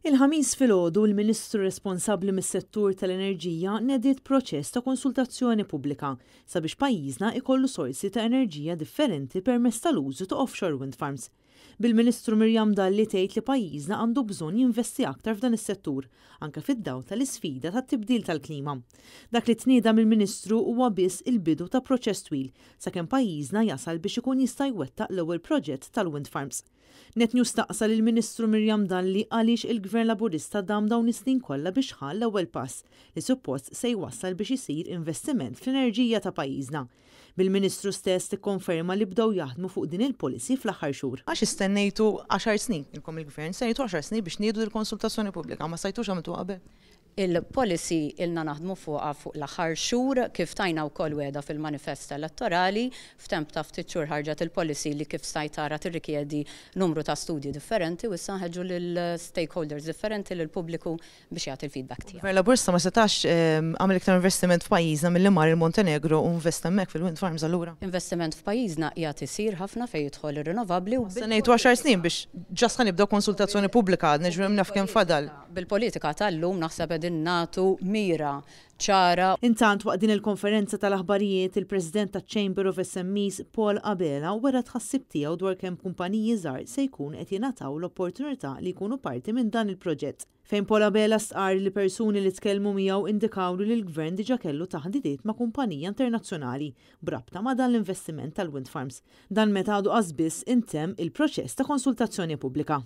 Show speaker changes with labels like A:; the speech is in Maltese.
A: Il-ħamis filgħodu l-Ministru responsabbli mis-settur tal-enerġija nediet proċess ta' konsultazzjoni pubblika sabiex pajjiżna ikollu sorsi ta' enerġija differenti permezz tal-użu ta' offshore wind farms. Bil-Ministru Mirjam Dalli tgħid li pajjiżna għandu bżonn jinvesti aktar f'dan is-settur, anke fid-dawl tal-isfida tat-tibdil tal-klima. Dak li tnieda mill-Ministru huwa biss il-bidu ta' proċess twil sakemm pajjiżna jasal biex ikun jista' jwettaq l-ewwel proġett tal-wind farms. Netnews staqsal il-Ministru Mirjam Dalli għaliex il-Gvern Laburista dam dawn is-snin kollha biex ħall l-ewwel pass li suppost se jwassal biex isir investiment fl-enerġija ta' pajjiżna. Bil-Ministru stess tikkonferma li bdew jaħdmu fuq din il-policy fl-aħħar xhur.
B: Għax istennejtu 10 snin ilkom il-Gvern, stennejtu 10 snin biex nieħdu l-konsultazzjoni pubblika, ma sajtux għamiltu qabel.
C: Il-policy ilna naħdmu fuqha fuq l-aħħar xhur kif tajna wkoll weda fil-manifest elettorali f'temp ta' ftit xhur ħarġet il-policy li kif stajtara tirrikjedi numru ta' studji differenti u issa nħeġġu lil stakeholders differenti lil pubbliku biex jagħti l-feedback tiegħu.
B: Gvern Laburista ma setax għamel iktar investiment f'pajjiżna milli mar il-Montenegro u invest hemmhekk fil-wind farms allura.
C: Investiment f'pajjiżna qiegħed isir ħafna fejn jidħol ir-rinnovabbli u
B: stennejtu 10 snin biex ġas ħanibdew konsultazzjoni pubblika għad neġbem naf kemm fadal.
C: Bil-politika tal-lum naħseb qegħdin nagħtu mira ċara.
A: Intant waqt din il-konferenza tal-aħbarijiet il-President taċ-Chamber of SMEs Paul Abela wera tħassib tiegħu dwar kemm kumpaniji żgħar se jkun qed jingħataw l-opportunità li jkunu parti minn dan il-proġett. Fejn Paul Abela stqar li persuni li tkellmu miegħu indikawlu li l-Gvern diġà kellu taħdidiet ma' kumpanija internazzjonali brabta ma' dan l-investiment tal-wind farms. Dan meta għadu qas biss intemm il-proċess ta' konsultazzjoni pubblika.